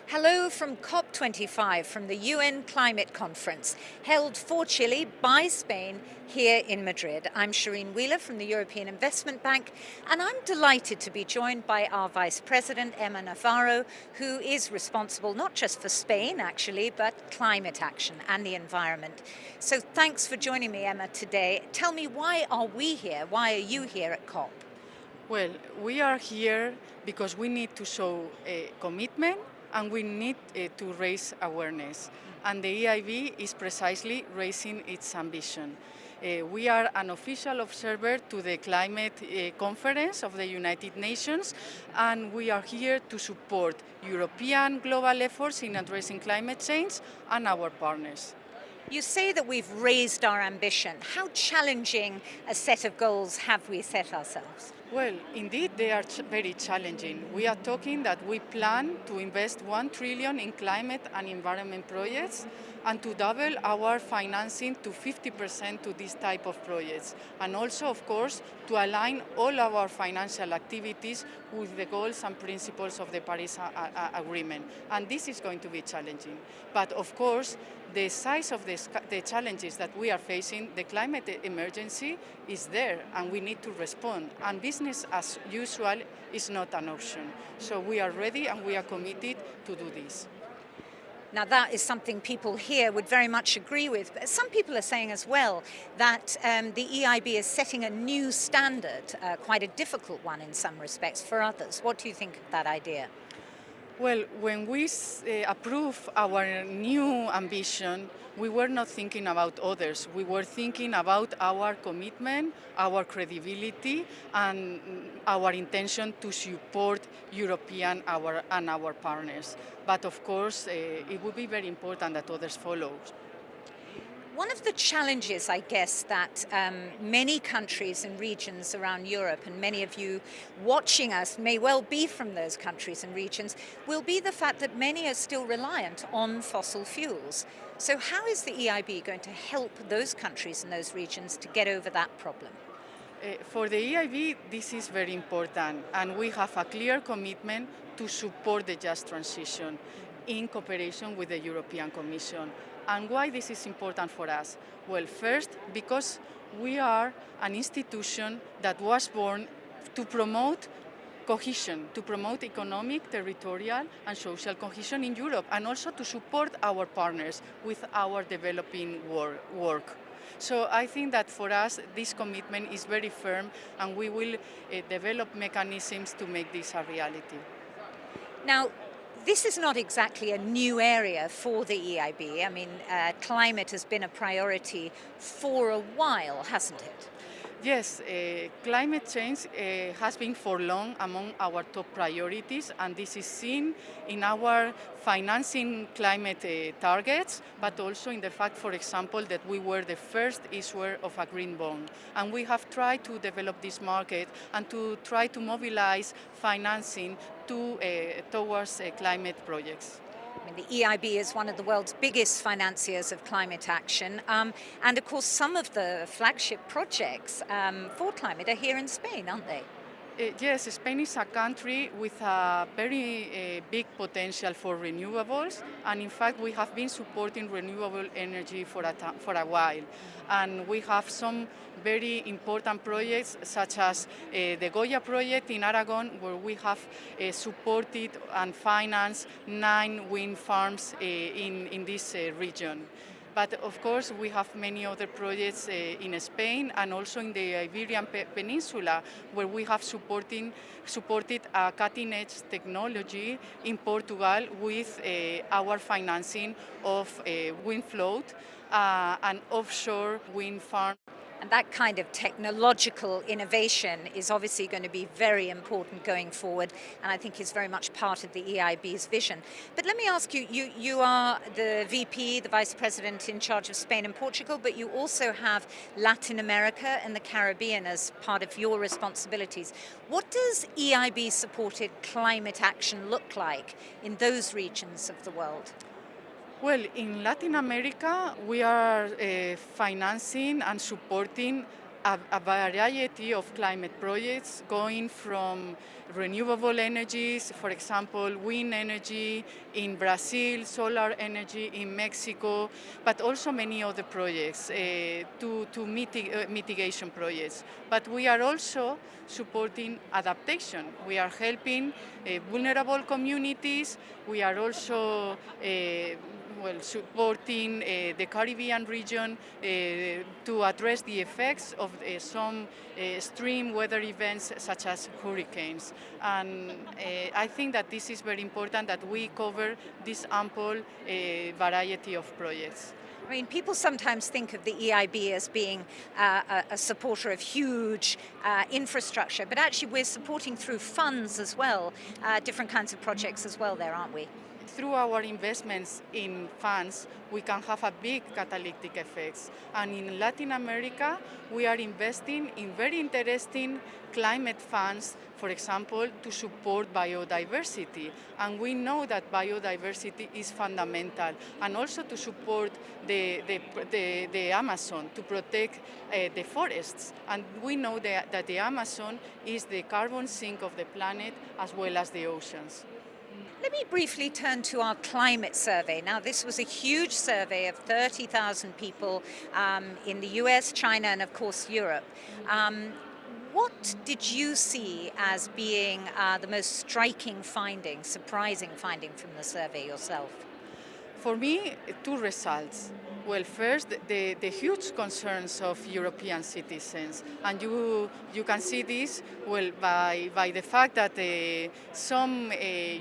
Hello from COP25 from the UN Climate Conference, held for Chile by Spain here in Madrid. I'm Shireen Wheeler from the European Investment Bank, and I'm delighted to be joined by our Vice-President, Emma Navarro, who is responsible not just for Spain, actually, but climate action and the environment. So thanks for joining me, Emma, today. Tell me, why are we here? Why are you here at COP? Well, we are here because we need to show a commitment and we need to raise awareness. And the EIB is precisely raising its ambition. We are an official observer to the climate conference of the United Nations, and we are here to support European global efforts in addressing climate change and our partners. You say that we've raised our ambition. How challenging a set of goals have we set ourselves? Well, indeed, they are very challenging. We are talking that we plan to invest 1 trillion in climate and environment projects and to double our financing to 50% to this type of projects. And also, of course, to align all our financial activities with the goals and principles of the Paris Agreement. And this is going to be challenging. But of course, the size of the challenges that we are facing, the climate emergency is there and we need to respond. And business as usual is not an option. So we are ready and we are committed to do this. Now that is something people here would very much agree with. But some people are saying as well that the EIB is setting a new standard, quite a difficult one in some respects for others. What do you think of that idea? Well, when we approved our new ambition, we were not thinking about others. We were thinking about our commitment, our credibility, and our intention to support European and our partners. But of course, it would be very important that others follow. One of the challenges, I guess, that many countries and regions around Europe, and many of you watching us may well be from those countries and regions, will be the fact that many are still reliant on fossil fuels. So how is the EIB going to help those countries and those regions to get over that problem? For the EIB, this is very important, and we have a clear commitment to support the just transition in cooperation with the European Commission. And why this is important for us? Well, first, because we are an institution that was born to promote cohesion, to promote economic, territorial, and social cohesion in Europe, and also to support our partners with our developing work. So I think that for us, this commitment is very firm, and we will develop mechanisms to make this a reality. Now, this is not exactly a new area for the EIB. I mean, climate has been a priority for a while, hasn't it? Yes, climate change has been for long among our top priorities, and this is seen in our financing climate targets, but also in the fact, for example, that we were the first issuer of a green bond. And we have tried to develop this market and to try to mobilize financing towards climate projects. I mean, the EIB is one of the world's biggest financiers of climate action, and of course some of the flagship projects for climate are here in Spain, aren't they? Yes, Spain is a country with a very big potential for renewables, and in fact we have been supporting renewable energy for a while. And we have some very important projects such as the Goya project in Aragon, where we have supported and financed 9 wind farms in this region. But of course, we have many other projects in Spain and also in the Iberian Peninsula, where we have supported a cutting-edge technology in Portugal with our financing of wind float, an offshore wind farm. And that kind of technological innovation is obviously going to be very important going forward, and I think is very much part of the EIB's vision. But let me ask you, you are the VP, the Vice President in charge of Spain and Portugal, but you also have Latin America and the Caribbean as part of your responsibilities. What does EIB-supported climate action look like in those regions of the world? Well, in Latin America, we are financing and supporting a variety of climate projects going from renewable energies, for example, wind energy in Brazil, solar energy in Mexico, but also many other projects mitigation projects. But we are also supporting adaptation. We are helping vulnerable communities. We are also supporting the Caribbean region to address the effects of some extreme weather events such as hurricanes. And I think that this is very important that we cover this ample variety of projects. I mean, people sometimes think of the EIB as being a supporter of huge infrastructure, but actually we're supporting through funds as well, different kinds of projects as well there, aren't we? Through our investments in funds, we can have a big catalytic effects. And in Latin America, we are investing in very interesting climate funds, for example, to support biodiversity. And we know that biodiversity is fundamental. And also to support the Amazon, to protect the forests. And we know that the Amazon is the carbon sink of the planet as well as the oceans. Let me briefly turn to our climate survey. Now, this was a huge survey of 30,000 people in the US, China, and of course Europe. What did you see as being the most striking finding, surprising finding from the survey yourself? For me, two results. Well, first, the huge concerns of European citizens. And you can see this, well, by the fact that some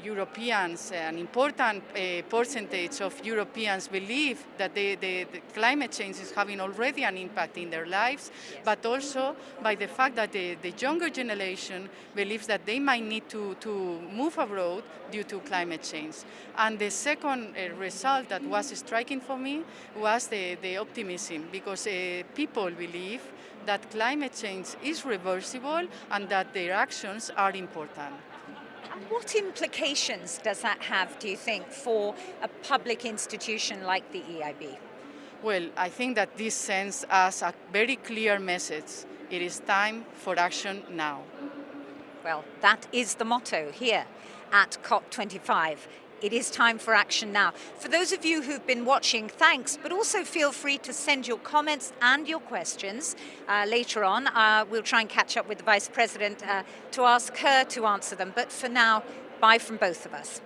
Europeans, an important percentage of Europeans believe that the climate change is having already an impact in their lives, but also by the fact that the younger generation believes that they might need to move abroad due to climate change. And the second result that was striking for me was the optimism, because people believe that climate change is reversible and that their actions are important. And what implications does that have, do you think, for a public institution like the EIB? Well, I think that this sends us a very clear message. It is time for action now. Well, that is the motto here at COP25. It is time for action now. For those of you who've been watching, thanks, but also feel free to send your comments and your questions later on. We'll try and catch up with the Vice President to ask her to answer them. But for now, bye from both of us.